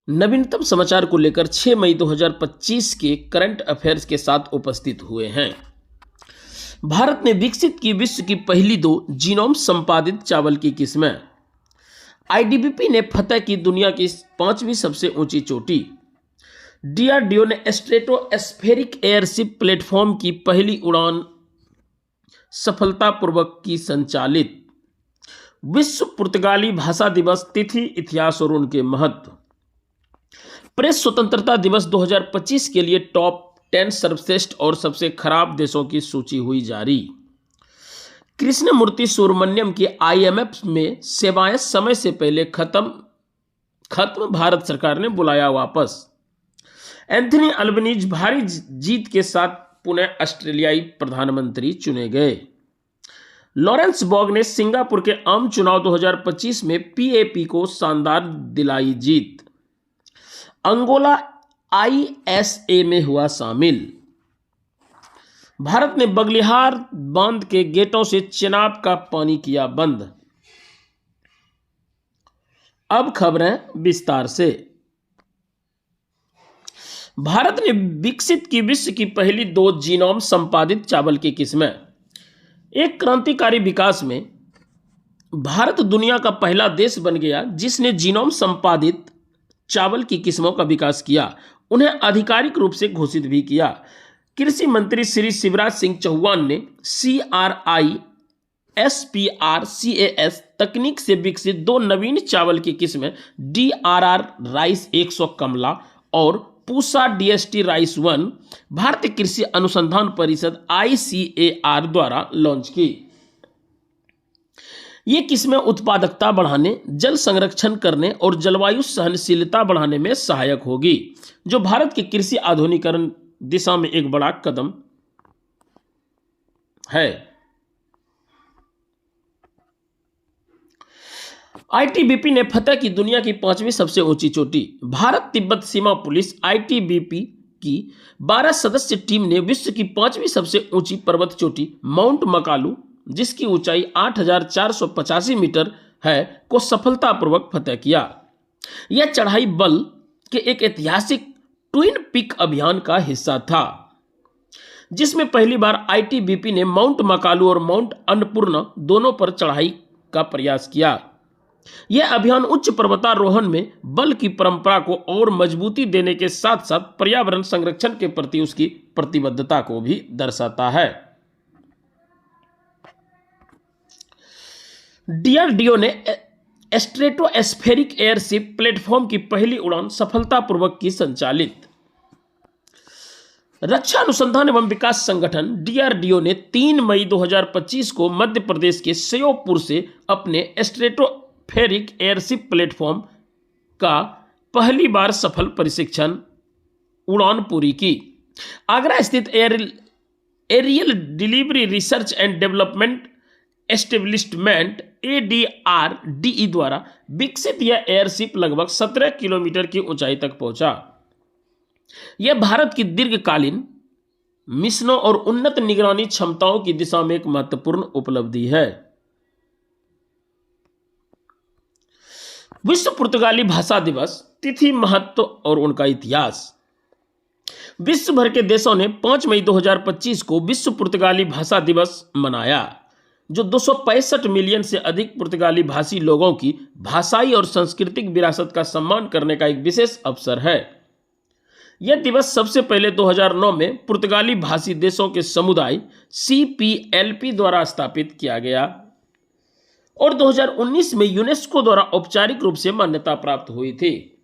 नवीनतम समाचार को लेकर 6 मई 2025 के करंट अफेयर्स के साथ उपस्थित हुए हैं। भारत ने विकसित की विश्व की पहली 2 जीनोम संपादित चावल की किस्में। आईटीबीपी ने फतह की दुनिया की 5वीं सबसे ऊंची चोटी। डीआरडीओ ने स्ट्रेटोस्फेरिक एयरशिप प्लेटफॉर्म की पहली उड़ान सफलतापूर्वक की संचालित। विश्व पुर्तगाली भाषा दिवस, तिथि, इतिहास और उनके महत्व। प्रेस स्वतंत्रता दिवस 2025 के लिए टॉप 10 सर्वश्रेष्ठ और सबसे खराब देशों की सूची हुई जारी। कृष्णमूर्ति सुब्रमण्यम की आईएमएफ में सेवाएं समय से पहले खत्म, भारत सरकार ने बुलाया वापस। एंथनी अल्बनीज भारी जीत के साथ पुनः ऑस्ट्रेलियाई प्रधानमंत्री चुने गए। लॉरेंस बॉग ने सिंगापुर के आम चुनाव 2025 में पीएपी को शानदार दिलाई जीत। अंगोला आईएसए में हुआ शामिल। भारत ने बगलिहार बांध के गेटों से चेनाब का पानी किया बंद। अब खबरें विस्तार से। भारत ने विकसित की विश्व की पहली 2 जीनोम संपादित चावल की किस्में। एक क्रांतिकारी विकास में भारत दुनिया का पहला देश बन गया जिसने जीनोम संपादित चावल की किस्मों का विकास किया, उन्हें आधिकारिक रूप से घोषित भी किया। कृषि मंत्री श्री शिवराज सिंह चौहान ने CRISPR-Cas तकनीक से विकसित 2 नवीन चावल की किस्में DRR राइस 100 कमला और पूसा DST राइस 1 भारतीय कृषि अनुसंधान परिषद ICAR द्वारा लॉन्च की। ये किस्में उत्पादकता बढ़ाने, जल संरक्षण करने और जलवायु सहनशीलता बढ़ाने में सहायक होगी, जो भारत की कृषि आधुनिकीकरण दिशा में एक बड़ा कदम है। आईटीबीपी ने फतह की दुनिया की 5वीं सबसे ऊंची चोटी। भारत तिब्बत सीमा पुलिस आईटीबीपी की 12 सदस्य टीम ने विश्व की 5वीं सबसे ऊंची पर्वत चोटी माउंट मकालू, जिसकी ऊंचाई 8,485 मीटर है, को सफलतापूर्वक फतह किया। यह चढ़ाई बल के एक ऐतिहासिक ट्विन पिक अभियान का हिस्सा था, जिसमें पहली बार आईटीबीपी ने माउंट मकालू और माउंट अन्नपूर्णा दोनों पर चढ़ाई का प्रयास किया। यह अभियान उच्च पर्वतारोहण में बल की परंपरा को और मजबूती देने के साथ साथ पर्यावरण संरक्षण के प्रति उसकी प्रतिबद्धता को भी दर्शाता है। डीआरडीओ ने स्ट्रेटोस्फेरिक एयरशिप प्लेटफॉर्म की पहली उड़ान सफलतापूर्वक की संचालित। रक्षा अनुसंधान एवं विकास संगठन डीआरडीओ ने 3 मई 2025 को मध्य प्रदेश के श्योपुर से अपने स्ट्रेटोस्फेरिक एयरशिप प्लेटफॉर्म का पहली बार सफल परीक्षण उड़ान पूरी की। आगरा स्थित aerial delivery research and development establishment ADRDE द्वारा विकसित यह एयरशिप लगभग 17 किलोमीटर की ऊंचाई तक पहुंचा। यह भारत की दीर्घकालीन मिशनों और उन्नत निगरानी क्षमताओं की दिशा में एक महत्वपूर्ण उपलब्धि है। विश्व पुर्तगाली भाषा दिवस, तिथि, महत्व और उनका इतिहास। विश्व भर के देशों ने 5 मई 2025 को विश्व पुर्तगाली भाषा दिवस मनाया, जो 265 मिलियन से अधिक पुर्तगाली भाषी लोगों की भाषाई और सांस्कृतिक विरासत का सम्मान करने का एक विशेष अवसर है। यह दिवस सबसे पहले 2009 में पुर्तगाली भाषी देशों के समुदाय CPLP द्वारा स्थापित किया गया और 2019 में यूनेस्को द्वारा औपचारिक रूप से मान्यता प्राप्त हुई थी।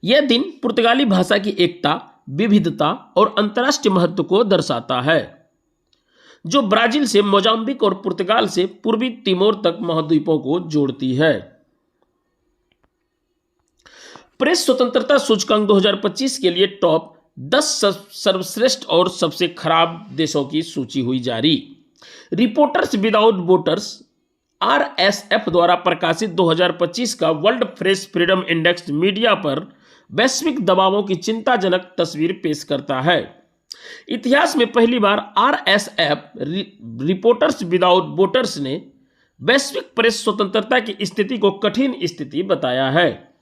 यह दिन पुर्तगाली भाषा की एकता, विविधता और अंतर्राष्ट्रीय महत्व को दर्शाता है, जो ब्राजील से मोजाम्बिक और पुर्तगाल से पूर्वी तिमोर तक महाद्वीपों को जोड़ती है। प्रेस स्वतंत्रता सूचकांक 2025 के लिए टॉप 10 सर्वश्रेष्ठ और सबसे खराब देशों की सूची हुई जारी। रिपोर्टर्स विदाउट बॉर्डर्स RSF द्वारा प्रकाशित 2025 का world press freedom index media पर वैश्विक दबावों की चिंताजनक तस्वीर पेश करता है। इतिहास में पहली बार RSF रिपोर्टर्स विदाउट बॉर्डर्स ने वैश्विक प्रेस स्वतंत्रता की स्थिति को कठिन स्थिति बताया है।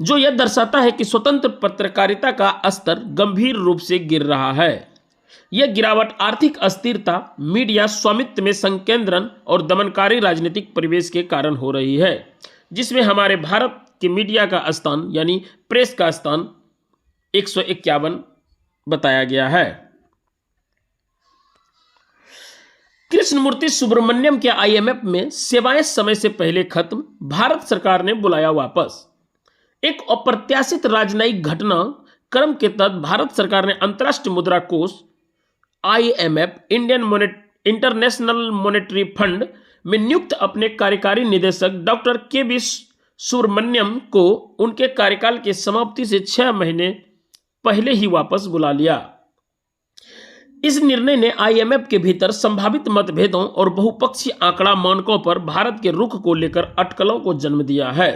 जो यह दर्शाता है कि स्वतंत्र पत्रकारिता का स्तर गंभीर रूप से गिर रहा है। यह गिरावट आर्थिक अस्थिरता, मीडिया स्वामित्व में संकेंद्रण और दमनकारी राजनीतिक परिवेश के कारण हो रही है, जिसमें हमारे भारत के मीडिया का स्थान यानी प्रेस का स्थान 151 बताया गया है। कृष्णमूर्ति सुब्रमण्यम के आईएमएफ में सेवाएं समय से पहले खत्म, भारत सरकार ने बुलाया वापस। एक अप्रत्याशित राजनयिक घटना क्रम के तहत भारत सरकार ने अंतर्राष्ट्रीय मुद्रा कोष आईएमएफ इंटरनेशनल मॉनेटरी फंड में नियुक्त अपने कार्यकारी निदेशक डॉक्टर के सुब्रमण्यम को उनके कार्यकाल की समाप्ति से 6 महीने पहले ही वापस बुला लिया। इस निर्णय ने आईएमएफ के भीतर संभावित मतभेदों और बहुपक्षीय आंकड़ा मानकों पर भारत के रुख को लेकर अटकलों को जन्म दिया है।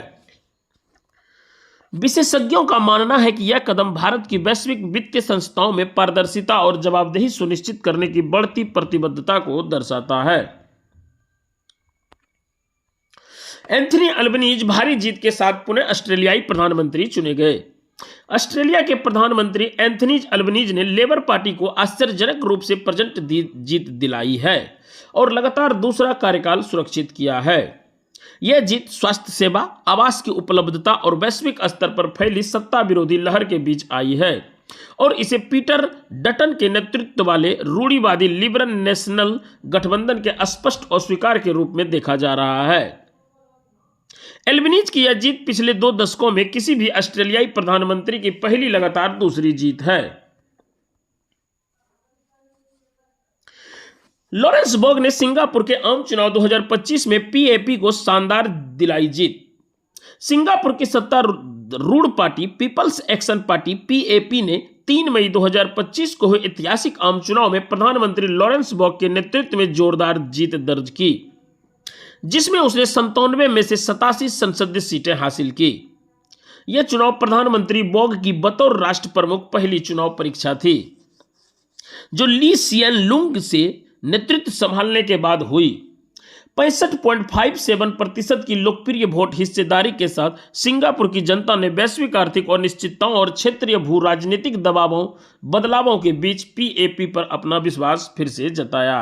विशेषज्ञों का मानना है कि यह कदम भारत की वैश्विक वित्तीय संस्थाओं में पारदर्शिता और जवाबदेही सुनिश्चित करने की बढ़ती प्रतिबद्धता को दर्शाता है। एंथनी अल्बनीज भारी जीत के साथ पुनः ऑस्ट्रेलियाई प्रधानमंत्री चुने गए। ऑस्ट्रेलिया के प्रधानमंत्री एंथनी अल्बनीज ने लेबर पार्टी को आश्चर्यजनक रूप से प्रचंड जीत दिलाई है और लगातार दूसरा कार्यकाल सुरक्षित किया है। यह जीत स्वास्थ्य सेवा, आवास की उपलब्धता और वैश्विक स्तर पर फैली सत्ता विरोधी लहर के बीच आई है और इसे पीटर डटन के नेतृत्व वाले रूढ़िवादी लिबरल नेशनल गठबंधन के स्पष्ट अस्वीकार के रूप में देखा जा रहा है। एल्बनीज की यह जीत पिछले 2 दशकों में किसी भी ऑस्ट्रेलियाई प्रधानमंत्री की पहली लगातार दूसरी जीत है। लॉरेंस बोर्ग ने सिंगापुर के आम चुनाव 2025 में पीएपी को शानदार दिलाई जीत। सिंगापुर की सत्तारूढ़ party People's Action Party PAP ने 3 मई 2025 को हुए ऐतिहासिक आम चुनाव में प्रधानमंत्री लॉरेंस बोर्ग के नेतृत्व में जोरदार जीत दर्ज की, जिसमें उसने 97 में से 87 संसदीय सीटें हासिल की। यह चुनाव प्रधानमंत्री बोर्ग की बतौर राष्ट्र प्रमुख पहली चुनाव परीक्षा थी, जो ली सिएन लुंग से नेतृत्व संभालने के बाद हुई। 65.57% की लोकप्रिय वोट हिस्सेदारी के साथ सिंगापुर की जनता ने वैश्विक आर्थिक अनिश्चितताओं और क्षेत्रीय भू राजनीतिक बदलावों के बीच पीएपी पर अपना विश्वास फिर से जताया।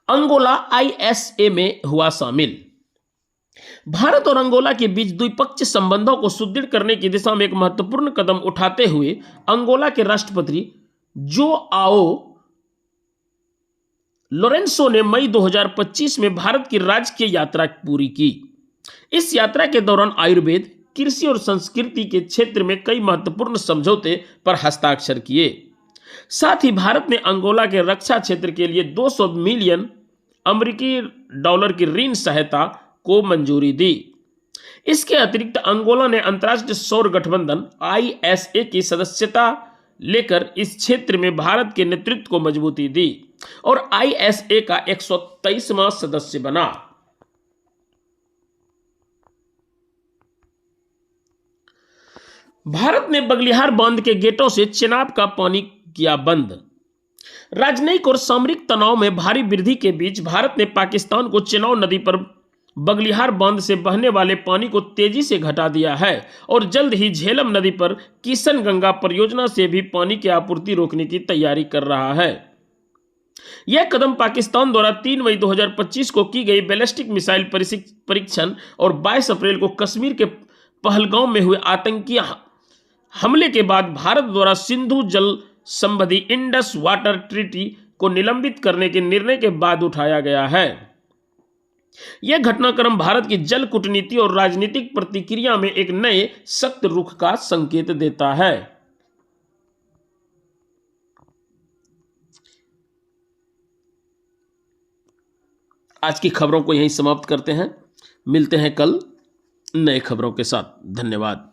अंगोला आईएसए में हुआ शामिल। भारत और अंगोला के बीच द्विपक्षीय संबंधों को सुदृढ़ करने की दिशा में एक महत्वपूर्ण कदम उठाते हुए अंगोला के राष्ट्रपति जोआओ लोरेंसो ने मई 2025 में भारत की राजकीय यात्रा पूरी की। इस यात्रा के दौरान आयुर्वेद, कृषि और संस्कृति के क्षेत्र में कई महत्वपूर्ण समझौते पर हस्ताक्षर किए। साथ ही भारत ने अंगोला के रक्षा क्षेत्र के लिए 200 मिलियन अमेरिकी डॉलर की ऋण सहायता को मंजूरी दी। इसके अतिरिक्त अंगोला ने अंतर्राष्ट्रीय सौर गठबंधन आईएसए की सदस्यता लेकर इस क्षेत्र में भारत के नेतृत्व को मजबूती दी और आईएसए का 123वां सदस्य बना। भारत ने बगलिहार बांध के गेटों से चेनाब का पानी किया बंद। राजनयिक और सामरिक तनाव में भारी वृद्धि के बीच भारत ने पाकिस्तान को चेनाब नदी पर बगलिहार बांध से बहने वाले पानी को तेजी से घटा दिया है और जल्द ही झेलम नदी पर किशन गंगा परियोजना से भी पानी की आपूर्ति रोकने की तैयारी कर रहा है। यह कदम पाकिस्तान द्वारा 3 मई 2025 को की गई बैलिस्टिक मिसाइल परीक्षण और 22 अप्रैल को कश्मीर के पहलगांव में हुए आतंकी हमले के बाद भारत द्वारा सिंधु जल संबंधी इंडस वाटर ट्रीटी को निलंबित करने के निर्णय के बाद उठाया गया है। यह घटनाक्रम भारत की जल कूटनीति और राजनीतिक प्रतिक्रिया में एक नए सख्त रुख का संकेत देता है। आज की खबरों को यहीं समाप्त करते हैं। मिलते हैं कल नए खबरों के साथ। धन्यवाद।